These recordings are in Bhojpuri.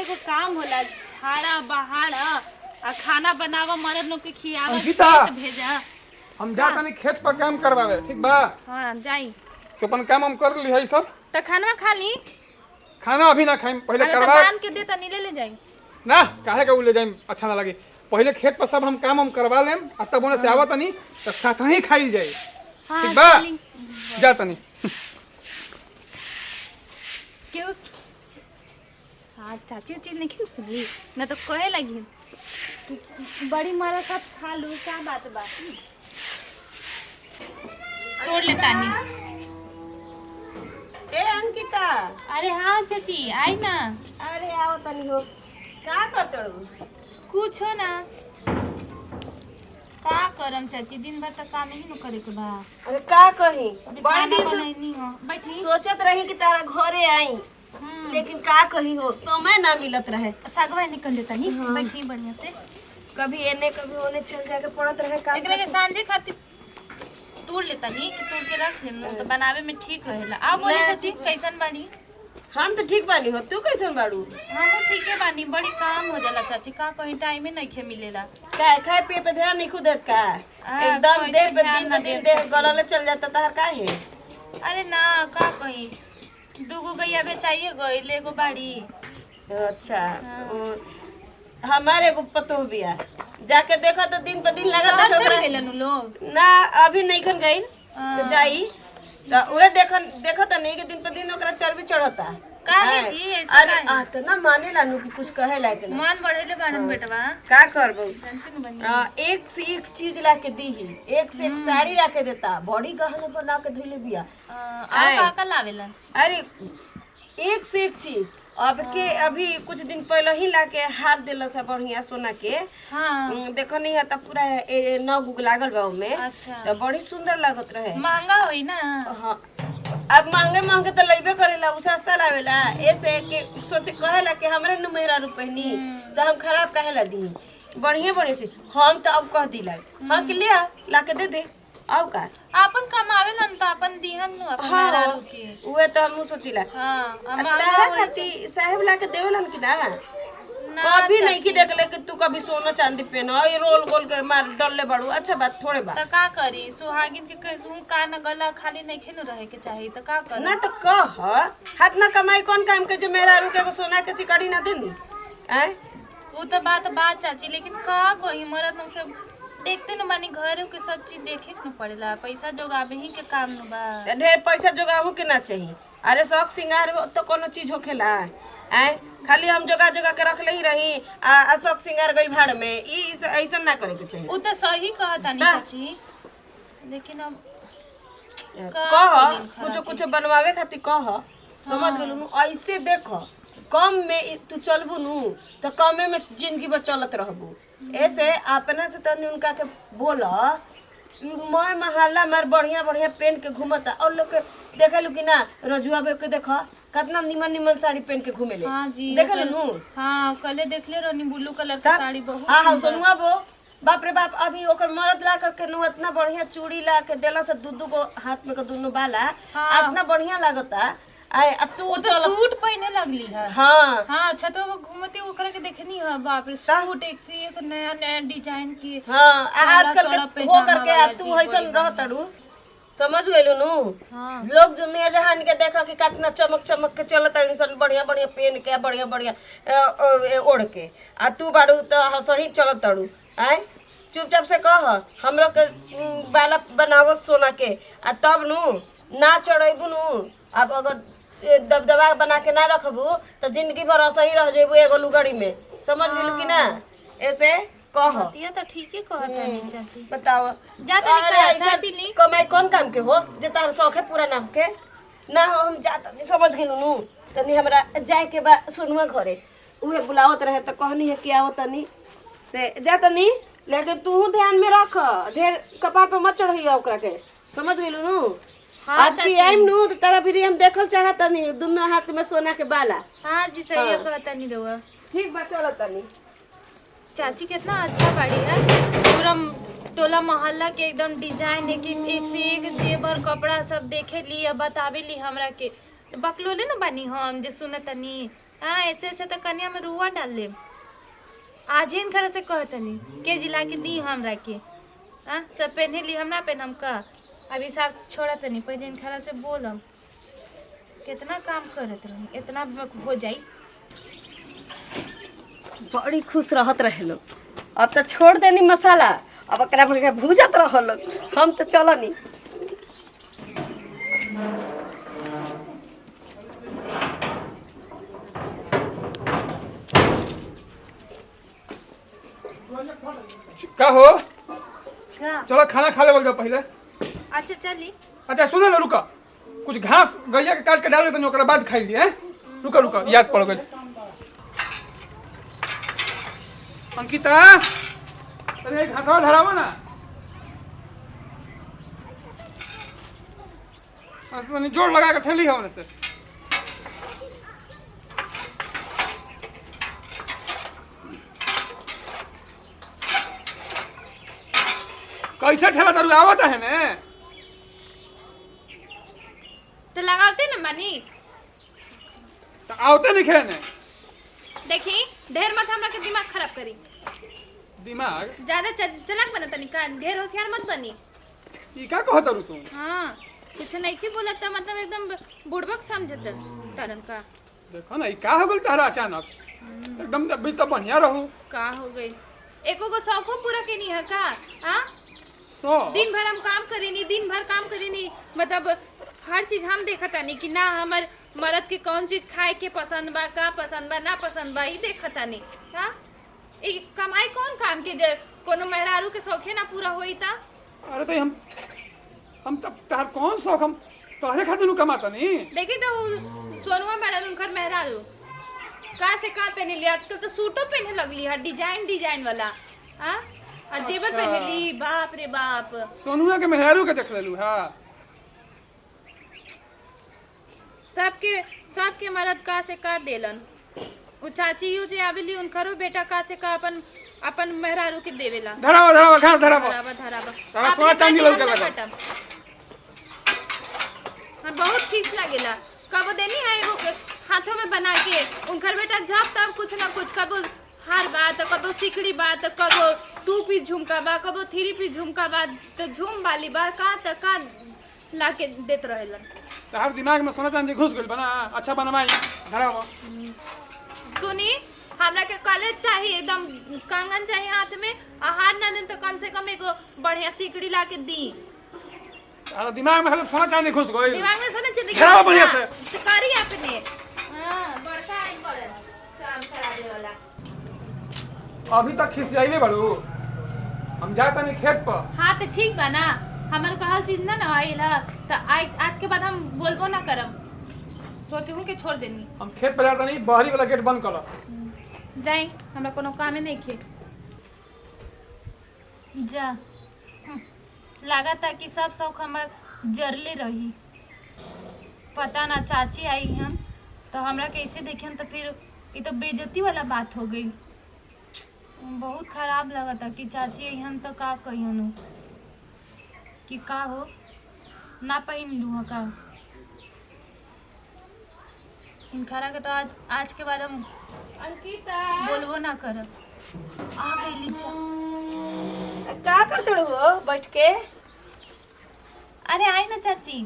एगो काम होला, झाड़ा बहाड़ा आ खाना बनावा, मर्द लोग के खियावा, अंकिता! खेत भेजा। हम जा तनी खेत पर काम करवावे, ठीक बा? हाँ जाई। तो अपन काम हम कर ली है सब। तो खाना खा ली। खाना अभी ना खाई, पहले अरे तो करवा बांध के दे तनी ले जाई। ना काहे का ले जाए, अच्छा ना लगे। पहले खेत पर सब हम काम हम करवा लेम, आ तब ओने से आवा तनी तो साथ ही खाई जाए, हाँ ठीक बा? चली। जा तनी। क्यों? हाँ चाची उची नहीं सुनी ना तो कहे लगी बड़ी मारा सब खा लू, क्या बात बा। तोड़ ले तानी। ए अंकिता, अरे हाँ चाची आई ना। अरे आओ तनी हो। का करते हो? कुछ हो ना, का करम चाची, दिन भर तो काम ही न करे के बा। अरे का कही, अभी बड़ी खाना दिन से बनैनी हो, बैठी। सोचत रही कि तारा घरे आई, लेकिन का कही हो, समय ना मिलत रहे। सगवा निकल देता नी, बैठी बढ़िया से। कभी एने कभी ओने चल जाके पड़त रहे काम। एकरा के सांझे खातिर तोड़ लेता नी कि तोड़ के रख लेम तो बनावे में ठीक रहेला। आ बोली चाची कैसन बानी? हम तो ठीक बानी हो, तू कैसन बाड़ू? हाँ तो ठीक है बानी, बड़ी काम हो जाला चाची, का कहीं टाइम ही नहीं खे मिलेला। का खाए पिए पे ध्यान नहीं खुद का? एकदम कैसे देह पे ध्यान दिन ना पे दिन देब देह गलले चल जाता तार का है? अरे ना का कहीं, दूगो गैया बेचाइए गई, एगो बाड़ी। अच्छा हमारे एगो पतो बिया, जाके देखो तो दिन पे दिन लगा शहर चल था गेलन उ लोग। ना। अभी नहीं खन गई तो जाई तो उहे देखो तो नहीं कि दिन पे दिन ओकरा चर्बी चढ़ता। काहे हैं? जी ऐसा अरे काहे? आ तो ना माने लानू कि कुछ कहे लायक ना। मान बढ़ेले बाड़न बेटवा, का करबो? जानते न बनी। एक से एक चीज ला के दी ही, एक से एक साड़ी ला के देता, बॉडी गहना बना के धुले बिया। आ का का लावेलन? अरे एक से एक चीज। अब के अभी कुछ दिन पहले ही ला के हार दिल सा बढ़िया सोना के। हाँ देखो नहीं है तो पूरा नग उग लागल बा में, अच्छा तो बड़ी सुंदर लागत रहे। महंगा होई ना। हाँ अब महंगे महंगे तो लेबे करेला, उ सस्ता लावेला। ऐसे के सोचे कहेला कि हमरे नु मेहरा रुपहनी तो हम खराब कहेला दी, बढ़िया बढ़िया से हम तो अब कह दिला हाँ कि लिया ला के दे दे आओ का। आपन कमावेलन तो अपन दिहन नु अपन हाँ मेहरारू के। उहे तो हम सोचिला। हाँ तारा खाती साहेब ला के देवेलन कि ना? कभी नहीं की देखले कि तू कभी सोना चांदी पहनो, ये रोल गोल के मार डलले बड़ू। अच्छा बात थोड़े बात तो का करी, सुहागिन के कैसू का न गला खाली नहीं खेनु रहे के चाहिए तो का करी। ना तो कह हाथ ना कमाई कौन काम के जो मेरा रुके को सोना के सिकड़ी ना देंदी हैं? वो तो बात चाची, लेकिन का कही मरद हम सब देखते न बानी, घर के सब चीज देखे न पड़ेला, पैसा जोगावे ही के काम न बा। ढेर पैसा जोगाहू के ना चाहिए। अरे शौक सिंगार तो कोनो चीज होखेला हैं? खाली हम जोगा जोगा के रख ले ही रही आ शौक सिंगार गई भाड़ में, ई ऐसा ना करे के चाहिए। वो तो सही कहता नहीं चाची, लेकिन अब कह कुछ कुछ बनवावे खातिर कह, समझ गेलू नु? ऐसे देखो कम में तू चलबू नु तो कमे में जिंदगी भर चलत रहबू। ऐसे अपना से तनी उनका के बोल मैं महल्ला मार बढ़िया बढ़िया पहन के घूमता, और लोग के देखलू कि ना रजुआ बे के देखो कितना निमन निमन साड़ी पहन के घूमेले। हाँ जी देखलू नु? हाँ कले देखले रहनी ब्लू कलर की साड़ी बहुत हाँ हाँ सोनुआ बो, बाप रे बाप। अभी ओकर मर्द ला करके नु इतना बढ़िया चूड़ी ला के देला से दू गो हाथ में के दोनों बाला, इतना बढ़िया लागता। आए अब तू वो तो सूट पहने लगली है। हाँ हाँ अच्छा तो वो घूमती ओकरा के देखनी है, बाप रे सूट एक से एक नया नया डिजाइन की। हाँ आजकल चौड़ा के हो करके पैजामा तू ऐसन रहतड़ू, समझ गइलू नु? हाँ। लोग दुनिया जहान के देखा कि कितना चमक चमक के चलत सन बढ़िया बढ़िया पहन के बढ़िया बढ़िया ओढ़ के, आ तू बाड़ू तो सही चलत तड़ू। आए चुपचाप से कह हमरो के बाला बनावो सोना के, आ तब नु ना चढ़ेबू नु। अब अगर दबदबा बना के ना रखबू तो जिंदगी भर सही रह जेबू एगो लुगड़ी में, समझ गेलू कि ना? ऐसे कह ये तो ठीक है कहता है चाची। बताओ जाते नहीं चाय पी ली। कमाई कौन काम के हो जे तार शौक है पूरा नाम के ना हो? हम जात नहीं समझ गेलू नु तनी हमरा जाए के बा सोनुआ घरे, उहे बुलावत रहे तो कहनी है कि आओ तनी से जा तनी, लेकिन तू ध्यान में रख, ढेर कपार पे मत चढ़ियो ओकरा के, समझ गेलू नु? हाँ आज की आइम नु तो तारा भी हम देखल चाहत तनी दोनों हाथ में सोना के बाला। हाँ जी सही है कहता नहीं रहुआ। ठीक बा चलो तनी। चाची कितना अच्छा बाड़ी है, पूरा टोला मोहल्ला के एकदम डिजाइन एक से एक जेवर कपड़ा सब देखे ली बतावे ली हमरा के। बकलोले न बानी हम जे सुनतनी हाँ ऐसे अच्छा तो कन्या में रुआ डाल ले। आज ही घर से कहतनी के जिला के दी हमरा के। हाँ सब पहने ली हम ना पहनम का। अभी साफ छोड़ा तनी पहले इन खरा से बोलम कितना काम करत रही इतना हो जाई। बड़ी खुश रहत रहे लोग। अब तो छोड़ देनी मसाला, अब एकरा भर के भूजत रह लोग। हम तो चलनी। का हो का चलो खाना खा ले बोल जाओ पहले। अच्छा चली। अच्छा सुनो ना रुका, कुछ घास गैया के काट के डाल देते ओकरा बाद खाई लिए। रुका रुका याद पड़ गई। अंकिता अरे घासवा धरावा ना। बस जोड़ लगा के ठेली है से। कैसे ठेला तारू आवत है ने तो लगावते ना मनी। तो आवते नहीं खेने। देखी ढेर मत हमरा के दिमाग खराब करी। दिमाग ज्यादा चलाक बना तनी का ढेर होशियार मत बनी। ई का कहत रू तू? हाँ कुछ नहीं की बोलत तो मतलब एकदम बुड़बक समझत तरन का। देखो ना ई का हो गल तारा अचानक एकदम अभी तो बढ़िया रहू। का हो गई एको को शौको पूरा के नहीं है का। हाँ सो दिन भर हम काम करेनी दिन भर काम करेनी मतलब हर चीज हम देखता नहीं कि ना हमर मर्द के कौन चीज खाए के पसंद बा का पसंद बा ना पसंद बा ई देखता नहीं। हाँ ई कमाई कौन काम के जे कोनो मेहरारू के शौखे ना पूरा होई ता। अरे तो हम तब तार कौन शौक हम तोहरे खातिर नु कमाता नहीं। देखी तो सोनुआ मैडम उनकर मेहरारू का से का पहने लिया आजकल तो सूटो पहने लगली है डिजाइन वाला। हाँ और जेवर अच्छा। पहने ली बाप रे बाप। सोनुआ के मेहरारू के देख लेलू। हां सबके मर्द का से का देलन। उ चाची यू जे आवेली उनकरो बेटा का से का अपन मेहरारू के देवेला। धरावा घास धरावा। धरावा तारा सोना चांदी लौके लगा। हां बहुत ठीक लागेला। कब देनी है एगो हाथों में बना के उनकर बेटा जब तब कुछ ना कुछ कब हार बा तो कब सिकड़ी बा तो कब 2 पीस झुमका बा कब 3 पीस झुमका बा तो झूम वाली बा का लाके देत रहेलन। तार दिमाग में सोना चांदी घुस गइल बना। अच्छा बनवाई धरावा। सुनी हमरा के कॉलेज चाहिए एकदम कंगन चाहिए हाथ में हार ना दिन तो कम से कम एगो बढ़िया सिकड़ी लाके दी। तारा दिमाग में खाली सोना चांदी घुस गइल। दिमाग में सोना चाहिए धरावा बढ़िया से। करी अपने। हां बड़का आई पड़े काम करा दे वाला। अभी तक खिसियाइले बड़ू। हम जाता नहीं खेत पर। हाँ तो ठीक बा ना हमारे कहल चीज ना आइला तो आज के बाद हम बोलबो ना करम सोचूं के छोड़ देनी। हम खेत पर जाता नहीं बाहरी वाला गेट बंद कर जाई हमरा कोनो कामे नहीं खे जा। लागता कि सब शौक हमार जरले रही। पता ना चाची आई हम तो हमरा कैसे देखियन तो फिर ये तो बेइज्जती वाला बात हो गई। बहुत खराब लगता कि चाची आई हम तो का कहियन कि का हो ना पहन लू का इनखरा के तो आज के बाद हम अंकिता बोलबो ना करब। आ गई का करते हो बैठ के? अरे आई ना चाची।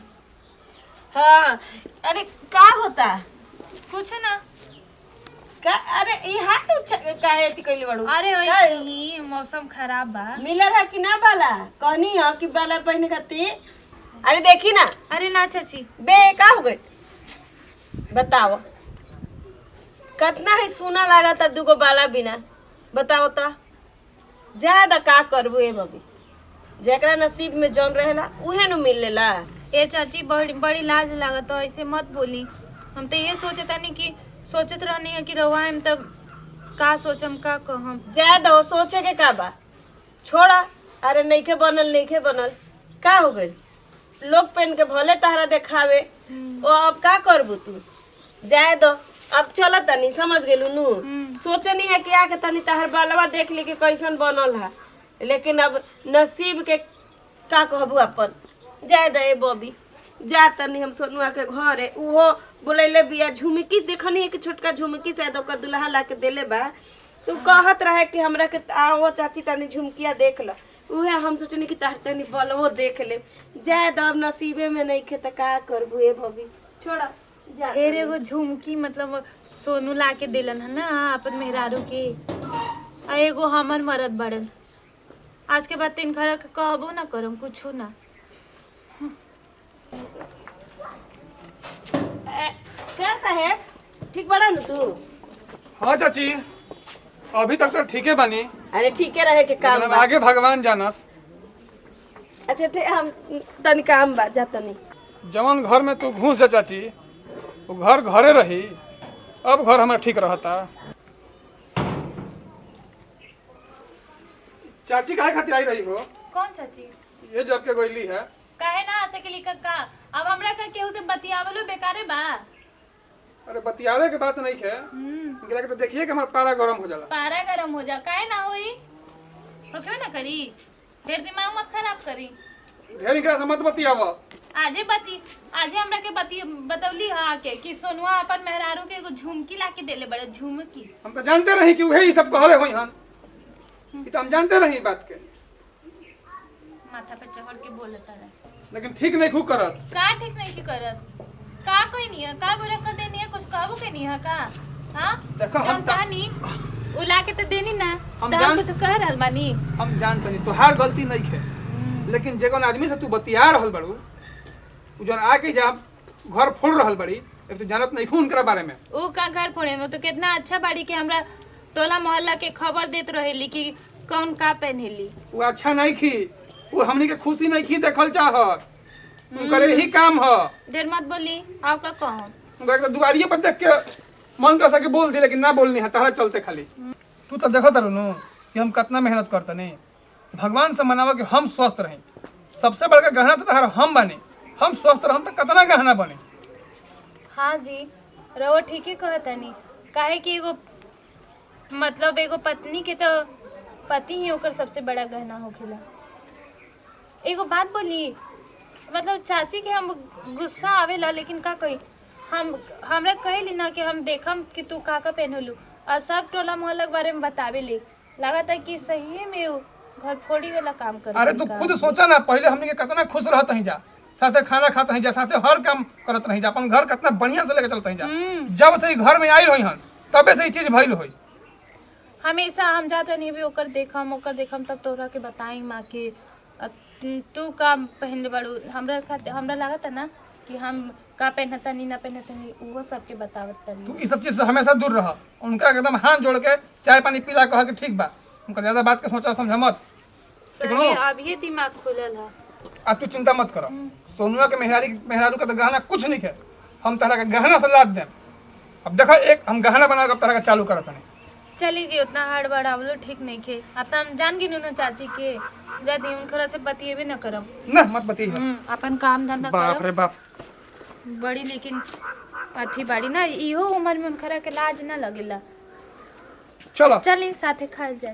हाँ अरे का होता कुछ ना का? अरे यहाँ तो काहे ऐसी कइले बड़ू? अरे वैसे ही मौसम खराब बा। मिलल है कि ना बाला? कहनी है कि बाला पहने खातिर। अरे देखी ना। अरे ना चाची बे का हो गई बताओ कितना है सोना लगा था दूगो बाला बिना। बताओ तो ज्यादा का करबो ए बबी जेकरा नसीब में जौन रहेला उहे नु मिलेला। ए चाची बड़ी लाज लागत है ऐसे मत बोली। हम तो ये सोचता नहीं कि सोचत रहनी है कि रवाएम तब का सोचम का कहम। ज्यादा हो सोचे के का बा छोड़ा। अरे नइखे बनल का हो गई लोग पहन के भले तहरा देखावे ओ अब का करबू तू? जाए दो अब चल तनी समझ गेलू नु। सोचनी है कि आके तनी तहर बालवा देख ली कि कैसन बनल है लेकिन अब नसीब के का कहबू अपन। जाए दे बबी जा तनी हम सोनुआ के घर है उहो बोलैले बिया झुमकी देखनी एक छोटका झुमकी शायद ओकर दुल्हा ला के देले बा। तू कहत रहे कि हमरा के आओ चाची तनी झुमकिया देख ल, उहे हम सोचनी कि तार तनी बलवो देख ले। जाए दब नसीबे में नहीं खे त का करबू ए भभी, छोड़ा जा। फिर एगो झुमकी मतलब सोनू ला के दिलन है ना अपन मेहरारू के, आ एगो हमर मरद बड़न। आज के बाद तीन खरा के कहबो ना करम कुछो ना। कैसा है, ठीक बड़ा न तू? हाँ चाची, अभी तक तो ठीके बानी। अरे ठीके रहे के काम लेकिन बा। आगे भगवान जानस। अच्छा ठीक, हम तनी काम बा जा तनी। जवन घर में तू घुस जा चाची, वो घर घरे रही। अब घर हमारा ठीक रहता। चाची काहे खातिर आई रही हो? कौन चाची? ये जब के गोइली है। काहे ना आ सकेली का? अब हमरा का केहू से बतियावलो बेकारे बा। अरे बतियावे के बात नहीं है, इनके लगे तो देखिए कि हमारा पारा गरम हो जाला। पारा गरम हो जा, काहे ना होई? होके ना करी, फिर दिमाग मत खराब करी। ढेर इनकरा से मत बतियाव। आजे हमरा के बतवली हा के कि सोनुआ अपन मेहरारू के एगो झुमकी ला के देले बड़े झुमकी। हम तो जानते रही कि वही सब कहले होई हन। ई तो हम जानते रही बात के, माथा पे चढ़ के बोलता रहे। लेकिन ठीक नहीं खूब करत। का ठीक नहीं की करत? का कोई नहीं है, का बुरा कर देनी है, कुछ कहबो के नहीं है का? हां देखो हम जानता नहीं उला के तो देनी ना, हम तो जान- कुछ कह रहल बानी। हम जानते नहीं तोहार गलती नहीं है, लेकिन जेगन आदमी से तू बतिया रहल बड़ू, उ जन आके जब घर फोड़ रहल बड़ी, अब तू जानत नहीं खून करा बारे में। ओ का घर फोड़े में तो कितना अच्छा बाड़ी के हमरा टोला मोहल्ला के खबर देत रहेली कि कौन का पहनेली। वो अच्छा नहीं खी, वो हमनी के खुशी नहीं खी देखल चाहत। उनकरे ही काम ह। ढेर मत बोली, आप का कहूं। उनका एक दुआरिये पर देख के मन कर सके बोल दी, लेकिन ना बोलनी है तारा चलते खाली। तू तो देखो तारू नु कि हम कितना मेहनत करते नहीं, भगवान से मनावा कि हम स्वस्थ रहें। सबसे बड़का गहना तो तार हम बने, हम स्वस्थ रहम तो कितना गहना बने। हाँ जी, रहो ठीक ही कहतनी। काहे कि एगो मतलब एगो पत्नी के तो पति ही ओकर सबसे बड़ा गहना होखेला। एगो बात बोली, मतलब चाची के हम गुस्सा आवेला, लेकिन का कही हमरा कहली ना कि हम देखम कि तू का पहनलू, और सब टोला मोहल्ला के बारे में बतावेली। लागत है कि सही में वो घर फोड़ी वाला काम कर। अरे तू खुद सोचा ना, पहले हमनी के कितना खुश रहत ही जा, साथे खाना खाते ही जा, साथे हर काम करत रही जा, अपन घर कितना बढ़िया से लेके चलते ही जा। जब से ई घर में आई रही हन तबे से ई चीज भइल होई। हमेशा हम जाते नहीं भी ओकर देखम तब तोरा के बताई माँ के तू का पहनले बाड़ू। हमरा लागत है ना कि हम का पहनता नहीं ना पहनता नहीं, वो सबके बतावत तनी। तू ई सब चीज से हमेशा दूर रह। उनका एकदम हाथ जोड़ के चाय पानी पीला कह के ठीक बा, उनका ज्यादा बात के सोचा समझ मत। सही, अब ये दिमाग खुलल है। आ तू चिंता मत कर, सोनुआ के मेहरारू का तो गहना कुछ नहीं है, हम तरह का गहना से लाद देम। अब देखो एक हम गहना बना के अब तरह का चालू करत नहीं। चली जी, उतना हार्ड बढ़ावलो ठीक नहीं खे। अब तो हम जान गिनू ना चाची के, जदी उनकरा से बतिएबे न करम ना मत बती है। अपन काम धंधा बाप करम रे बाप, बड़ी लेकिन अथी बाड़ी ना, इहो उम्र में उनकरा के लाज ना लगेला। चलो चली साथे खाए जाए।